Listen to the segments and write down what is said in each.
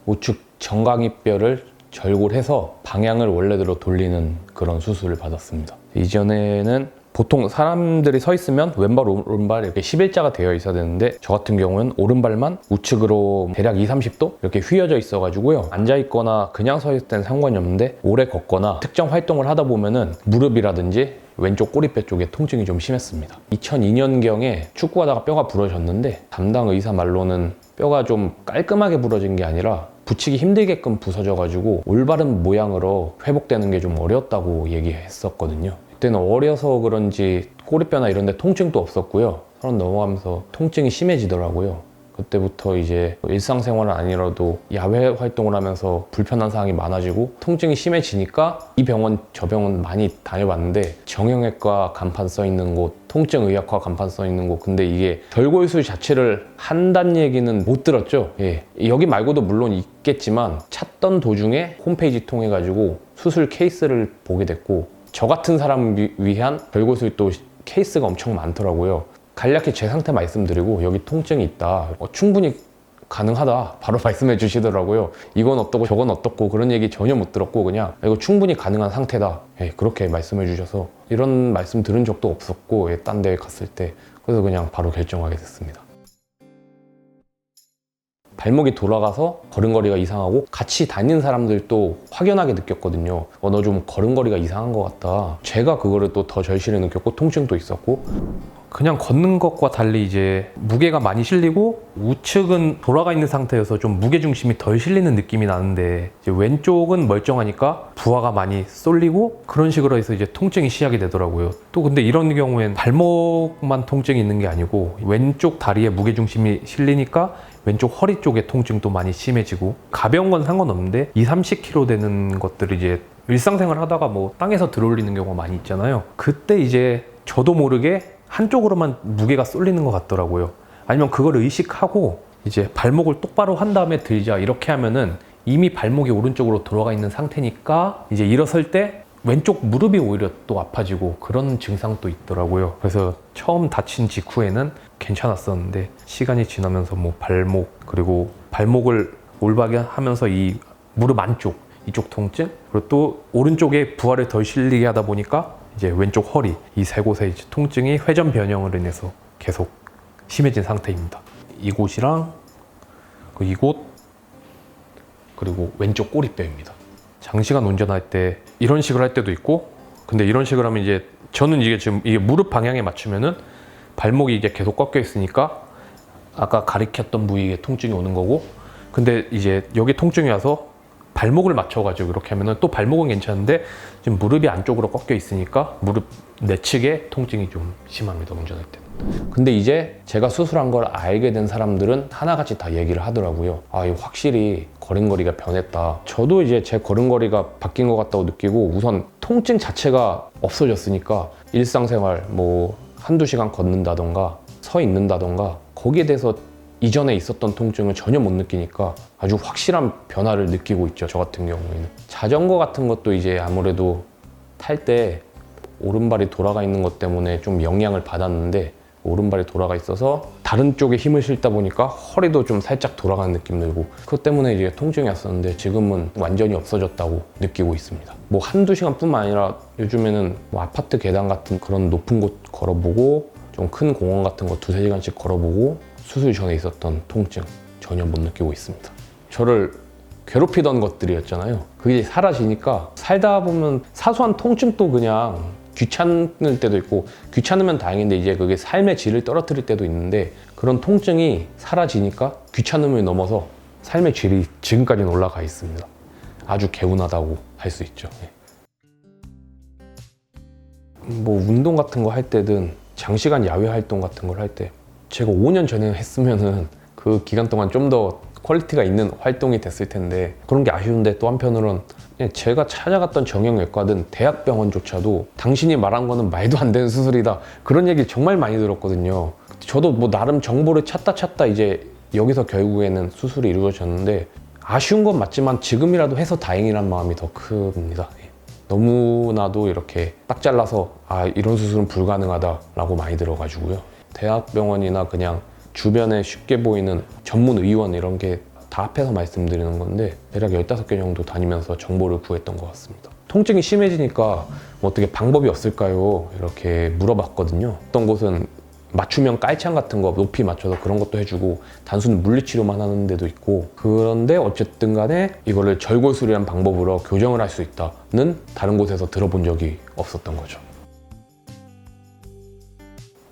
우측 정강이뼈를 절골해서 방향을 원래대로 돌리는 그런 수술을 받았습니다. 이전에는 보통 사람들이 서 있으면 왼발, 오른발 이렇게 11자가 되어 있어야 되는데 저 같은 경우는 오른발만 우측으로 대략 20, 30도 이렇게 휘어져 있어가지고요. 앉아있거나 그냥 서 있을 때는 상관이 없는데 오래 걷거나 특정 활동을 하다 보면은 무릎이라든지 왼쪽 꼬리뼈 쪽에 통증이 좀 심했습니다. 2002년경에 축구하다가 뼈가 부러졌는데 담당 의사 말로는 뼈가 좀 깔끔하게 부러진 게 아니라 붙이기 힘들게끔 부서져가지고 올바른 모양으로 회복되는 게 좀 어려웠다고 얘기했었거든요. 그때는 어려서 그런지 꼬리뼈나 이런 데 통증도 없었고요. 서른 넘어가면서 통증이 심해지더라고요. 그때부터 이제 일상생활은 아니라도 야외 활동을 하면서 불편한 사항이 많아지고 통증이 심해지니까 이 병원 저 병원 많이 다녀봤는데 정형외과 간판 써 있는 곳, 통증의학과 간판 써 있는 곳, 근데 이게 절골술 자체를 한다는 얘기는 못 들었죠. 예. 여기 말고도 물론 있겠지만 찾던 도중에 홈페이지 통해 가지고 수술 케이스를 보게 됐고 저 같은 사람을 위한 절골술 또 케이스가 엄청 많더라고요. 간략히 제 상태 말씀드리고 여기 통증이 있다, 충분히 가능하다 바로 말씀해 주시더라고요. 이건 어떻고 저건 어떻고 그런 얘기 전혀 못 들었고 그냥 이거 충분히 가능한 상태다, 그렇게 말씀해 주셔서 이런 말씀 들은 적도 없었고 딴 데 갔을 때 그래서 그냥 바로 결정하게 됐습니다. 발목이 돌아가서 걸음걸이가 이상하고 같이 다니는 사람들도 확연하게 느꼈거든요. 너 좀 걸음걸이가 이상한 것 같다. 제가 그거를 또 더 절실히 느꼈고 통증도 있었고 그냥 걷는 것과 달리 이제 무게가 많이 실리고 우측은 돌아가 있는 상태여서 좀 무게중심이 덜 실리는 느낌이 나는데 이제 왼쪽은 멀쩡하니까 부하가 많이 쏠리고 그런 식으로 해서 이제 통증이 시작이 되더라고요. 또 근데 이런 경우엔 발목만 통증이 있는 게 아니고 왼쪽 다리에 무게중심이 실리니까 왼쪽 허리 쪽에 통증도 많이 심해지고 가벼운 건 상관없는데 20, 30kg 되는 것들을 이제 일상생활 하다가 뭐 땅에서 들어올리는 경우가 많이 있잖아요. 그때 이제 저도 모르게 한쪽으로만 무게가 쏠리는 것 같더라고요. 아니면 그걸 의식하고 이제 발목을 똑바로 한 다음에 들자 이렇게 하면은 이미 발목이 오른쪽으로 돌아가 있는 상태니까 이제 일어설 때 왼쪽 무릎이 오히려 또 아파지고 그런 증상도 있더라고요. 그래서 처음 다친 직후에는 괜찮았었는데 시간이 지나면서 뭐 발목 그리고 발목을 올바게 하면서 이 무릎 안쪽 이쪽 통증 그리고 또 오른쪽에 부하를 덜 실리게 하다 보니까 이제 왼쪽 허리 이 세 곳의 이제 통증이 회전 변형을 인해서 계속 심해진 상태입니다. 이곳이랑 이곳 그리고 왼쪽 꼬리뼈입니다. 장시간 운전할 때 이런 식으로 할 때도 있고 근데 이런 식으로 하면 이제 저는 이게 지금 이게 무릎 방향에 맞추면은 발목이 이제 계속 꺾여 있으니까 아까 가리켰던 부위에 통증이 오는 거고 근데 이제 여기 통증이 와서 발목을 맞춰가지고 이렇게 하면은 또 발목은 괜찮은데 지금 무릎이 안쪽으로 꺾여 있으니까 무릎 내측에 통증이 좀 심합니다, 운전할 때. 근데 이제 제가 수술한 걸 알게 된 사람들은 하나같이 다 얘기를 하더라고요. 이거 확실히 걸음걸이가 변했다. 저도 이제 제 걸음걸이가 바뀐 것 같다고 느끼고 우선 통증 자체가 없어졌으니까 일상생활 뭐 한두 시간 걷는다던가 서 있는다던가 거기에 대해서 이전에 있었던 통증을 전혀 못 느끼니까 아주 확실한 변화를 느끼고 있죠, 저 같은 경우에는. 자전거 같은 것도 이제 아무래도 탈 때 오른발이 돌아가 있는 것 때문에 좀 영향을 받았는데 오른발이 돌아가 있어서 다른 쪽에 힘을 실다 보니까 허리도 좀 살짝 돌아가는 느낌 들고 그것 때문에 이제 통증이 왔었는데 지금은 완전히 없어졌다고 느끼고 있습니다. 뭐 한두 시간뿐만 아니라 요즘에는 뭐 아파트 계단 같은 그런 높은 곳 걸어보고 좀 큰 공원 같은 거 두세 시간씩 걸어보고 수술 전에 있었던 통증 전혀 못 느끼고 있습니다. 저를 괴롭히던 것들이었잖아요. 그게 사라지니까 살다 보면 사소한 통증도 그냥 귀찮을 때도 있고 귀찮으면 다행인데 이제 그게 삶의 질을 떨어뜨릴 때도 있는데 그런 통증이 사라지니까 귀찮음을 넘어서 삶의 질이 지금까지는 올라가 있습니다. 아주 개운하다고 할 수 있죠. 뭐 운동 같은 거 할 때든 장시간 야외 활동 같은 걸 할 때 제가 5년 전에 했으면은 그 기간 동안 좀 더 퀄리티가 있는 활동이 됐을 텐데 그런 게 아쉬운데 또 한편으로는 그냥 제가 찾아갔던 정형외과든 대학병원조차도 당신이 말한 거는 말도 안 되는 수술이다 그런 얘기 정말 많이 들었거든요. 저도 뭐 나름 정보를 찾다 이제 여기서 결국에는 수술이 이루어졌는데 아쉬운 건 맞지만 지금이라도 해서 다행이란 마음이 더 큽니다. 너무나도 이렇게 딱 잘라서 이런 수술은 불가능하다라고 많이 들어가지고요. 대학병원이나 그냥 주변에 쉽게 보이는 전문 의원 이런 게 다 합해서 말씀드리는 건데 대략 15개 정도 다니면서 정보를 구했던 것 같습니다. 통증이 심해지니까 뭐 어떻게 방법이 없을까요? 이렇게 물어봤거든요. 어떤 곳은 맞춤형 깔창 같은 거 높이 맞춰서 그런 것도 해주고 단순 물리치료만 하는 데도 있고, 그런데 어쨌든 간에 이거를 절골술이라는 방법으로 교정을 할 수 있다는 다른 곳에서 들어본 적이 없었던 거죠.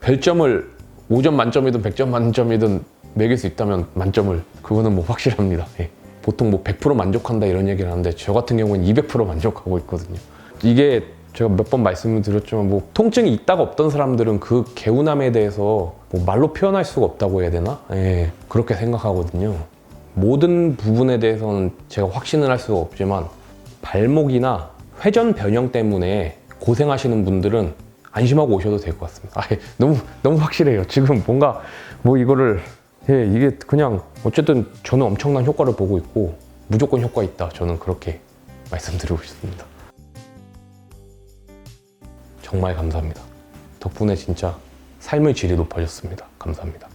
별점을 5점 만점이든 100점 만점이든 매길 수 있다면 만점을, 그거는 뭐 확실합니다. 예. 보통 뭐 100% 만족한다 이런 얘기를 하는데 저 같은 경우는 200% 만족하고 있거든요. 이게 제가 몇 번 말씀을 드렸지만 뭐 통증이 있다가 없던 사람들은 그 개운함에 대해서 뭐 말로 표현할 수가 없다고 해야 되나? 예, 그렇게 생각하거든요. 모든 부분에 대해서는 제가 확신을 할 수가 없지만 발목이나 회전 변형 때문에 고생하시는 분들은 안심하고 오셔도 될 것 같습니다. 너무 확실해요. 지금 뭔가 뭐 이거를 이게 그냥 어쨌든 저는 엄청난 효과를 보고 있고 무조건 효과 있다. 저는 그렇게 말씀드리고 싶습니다. 정말 감사합니다. 덕분에 진짜 삶의 질이 높아졌습니다. 감사합니다.